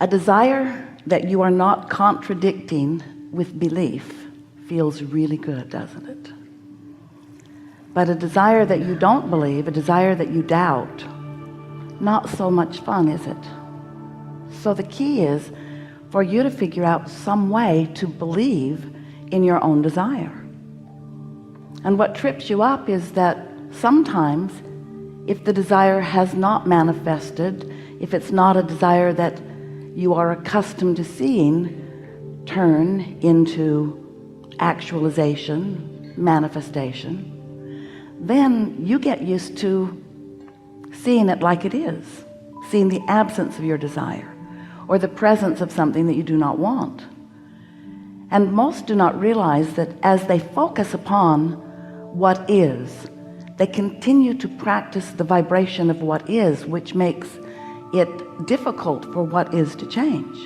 A desire that you are not contradicting with belief feels really good, doesn't it? But a desire that you don't believe, a desire that you doubt, not so much fun, is it? So the key is for you to figure out some way to believe in your own desire. And what trips you up is that sometimes if the desire has not manifested, if it's not a desire that you are accustomed to seeing turn into actualization, manifestation, then you get used to seeing it like it is, seeing the absence of your desire or the presence of something that you do not want. And most do not realize that as they focus upon what is, they continue to practice the vibration of what is, which makes it difficult for what is to change.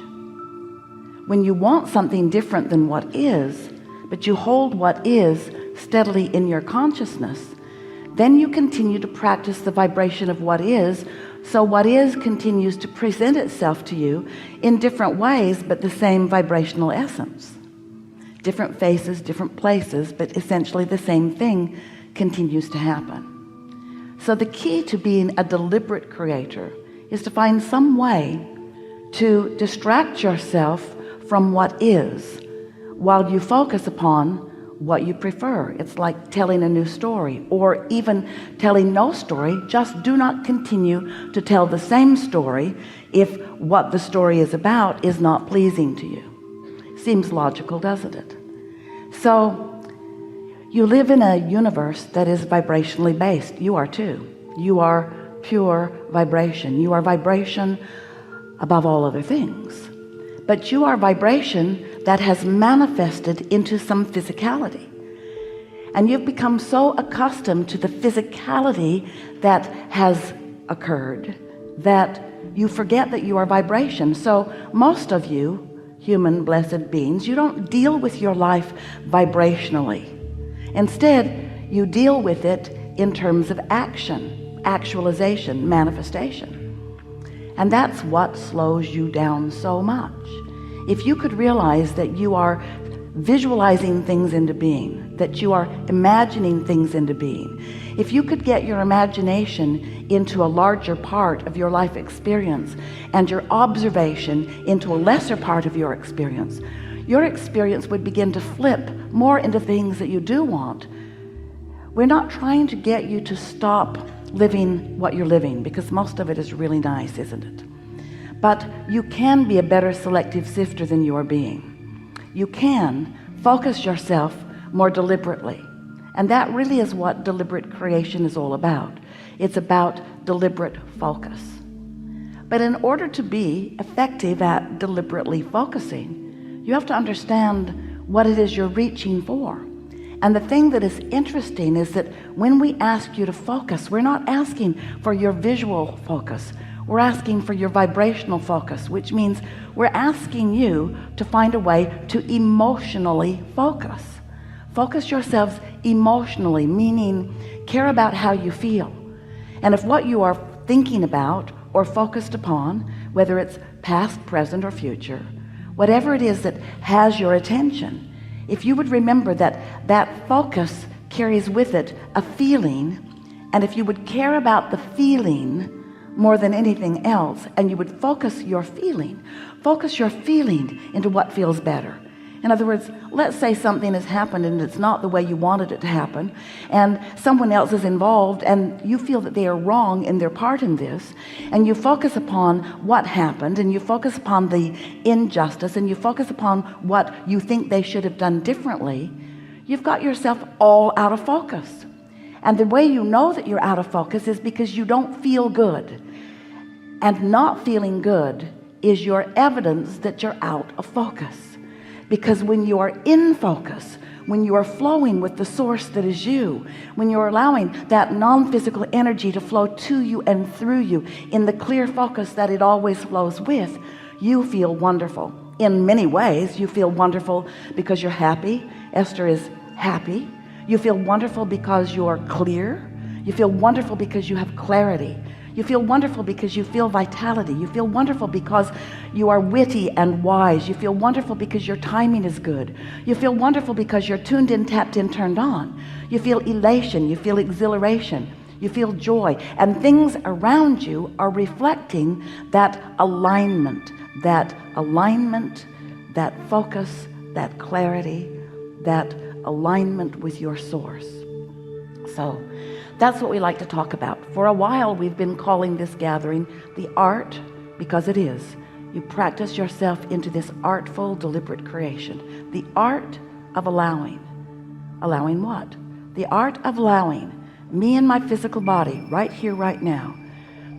When you want something different than what is, but you hold what is steadily in your consciousness, then you continue to practice the vibration of what is, so what is continues to present itself to you in different ways, but the same vibrational essence. Different faces, different places, but essentially the same thing continues to happen. So the key to being a deliberate creator is to find some way to distract yourself from what is while you focus upon what you prefer. It's like telling a new story, or even telling no story. Just do not continue to tell the same story if what the story is about is not pleasing to you. Seems logical, doesn't it? So you live in a universe that is vibrationally based. You are too. You are pure vibration. You are vibration above all other things. But you are vibration that has manifested into some physicality. And you've become so accustomed to the physicality that has occurred that you forget that you are vibration. So most of you, human blessed beings, you don't deal with your life vibrationally. Instead, you deal with it in terms of action, actualization, manifestation. And that's what slows you down so much. If you could realize that you are visualizing things into being, that you are imagining things into being, if you could get your imagination into a larger part of your life experience and your observation into a lesser part of your experience would begin to flip more into things that you do want. We're not trying to get you to stop living what you're living, because most of it is really nice, isn't it? But you can be a better selective sifter than you are being. You can focus yourself more deliberately. And that really is what deliberate creation is all about. It's about deliberate focus. But in order to be effective at deliberately focusing, you have to understand what it is you're reaching for. And the thing that is interesting is that when we ask you to focus, we're not asking for your visual focus. We're asking for your vibrational focus, which means we're asking you to find a way to emotionally focus. Focus yourselves emotionally, meaning care about how you feel. And if what you are thinking about or focused upon, whether it's past, present, or future, whatever it is that has your attention, if you would remember that that focus carries with it a feeling, and if you would care about the feeling more than anything else, and you would focus your feeling into what feels better. In other words, let's say something has happened and it's not the way you wanted it to happen, and someone else is involved and you feel that they are wrong in their part in this, and you focus upon what happened, and you focus upon the injustice, and you focus upon what you think they should have done differently. You've got yourself all out of focus. And the way you know that you're out of focus is because you don't feel good. And not feeling good is your evidence that you're out of focus. Because when you are in focus, when you are flowing with the source that is you, when you're allowing that non-physical energy to flow to you and through you in the clear focus that it always flows with, you feel wonderful. In many ways, you feel wonderful because you're happy. Esther is happy. You feel wonderful because you're clear. You feel wonderful because you have clarity. You feel wonderful because you feel vitality. You feel wonderful because you are witty and wise. You feel wonderful because your timing is good. You feel wonderful because you're tuned in, tapped in, turned on. You feel elation. You feel exhilaration. You feel joy. And things around you are reflecting that alignment, that focus, that clarity, that alignment with your source. So that's what we like to talk about. For a while we've been calling this gathering the art, because it is. You practice yourself into this artful, deliberate creation. The art of allowing. Allowing what? The art of allowing me and my physical body right here, right now,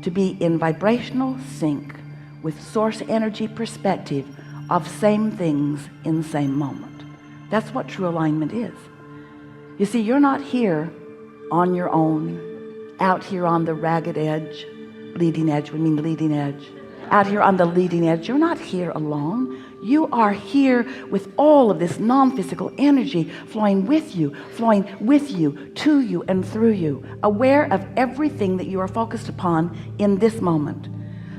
to be in vibrational sync with source energy perspective of same things in the same moment. That's what true alignment is. You see, you're not here on your own, out here on the ragged edge, leading edge, we mean the leading edge, out here on the leading edge. You're not here alone. You are here with all of this non-physical energy flowing with you, to you, and through you, aware of everything that you are focused upon in this moment.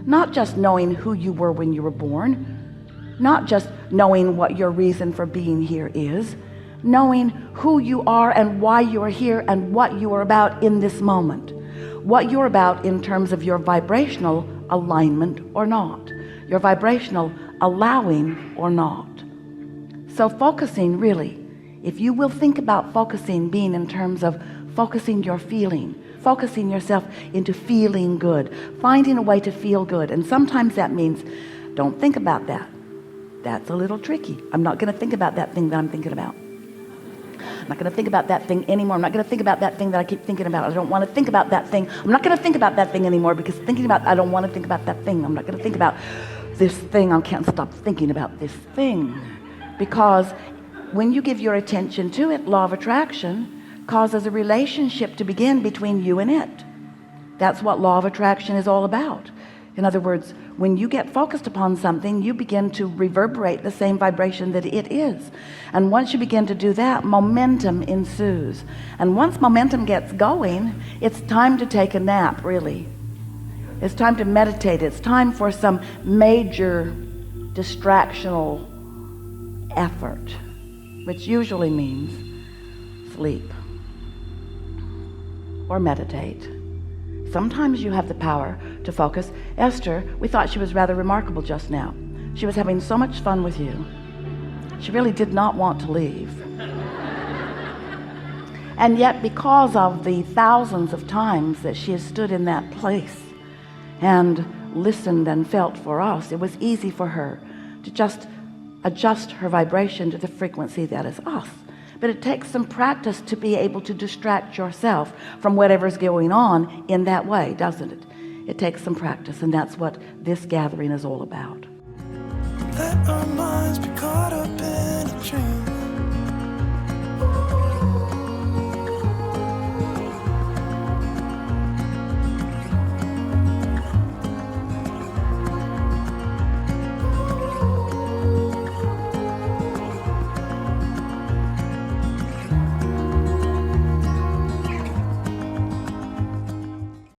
Not just knowing who you were when you were born, not just knowing what your reason for being here is, knowing who you are and why you are here and what you are about in this moment, what you're about in terms of your vibrational alignment or not, your vibrational allowing or not. So focusing, really, if you will think about focusing being in terms of focusing your feeling, focusing yourself into feeling good, finding a way to feel good. And sometimes that means don't think about that. That's a little tricky. I'm not going to think about that thing that I'm thinking about. I'm not going to think about that thing anymore. I'm not going to think about that thing that I keep thinking about. I don't want to think about that thing. I'm not going to think about that thing anymore because I don't want to think about that thing. I'm not going to think about this thing. I can't stop thinking about this thing. Because when you give your attention to it, law of attraction causes a relationship to begin between you and it. That's what law of attraction is all about. In other words, when you get focused upon something, you begin to reverberate the same vibration that it is. And once you begin to do that, momentum ensues. And once momentum gets going, it's time to take a nap, really. It's time to meditate. It's time for some major distractional effort, which usually means sleep or meditate. Sometimes you have the power to focus. Esther, we thought she was rather remarkable just now. She was having so much fun with you. She really did not want to leave. And yet, because of the thousands of times that she has stood in that place and listened and felt for us, it was easy for her to just adjust her vibration to the frequency that is us. But it takes some practice to be able to distract yourself from whatever's going on in that way, doesn't it? It takes some practice, and that's what this gathering is all about.